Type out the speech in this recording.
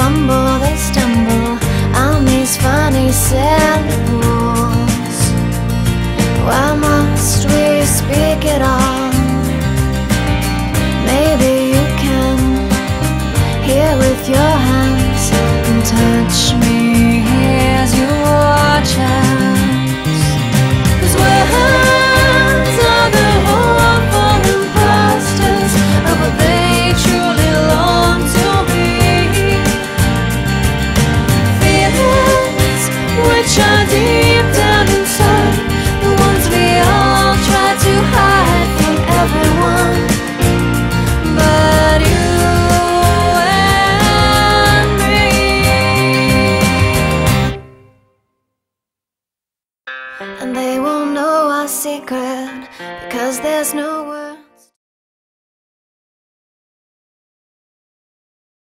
fumble, they stumble on these funny syllables. Why must we speak it all? Maybe you can hear with your hands and touch me. Here's your chance. 'Cause words are the hope for imposters of what they truly long to be. Feelings which are deep down inside, the ones we all try to hide from everyone but you and me. And they won't know our secret, because there's no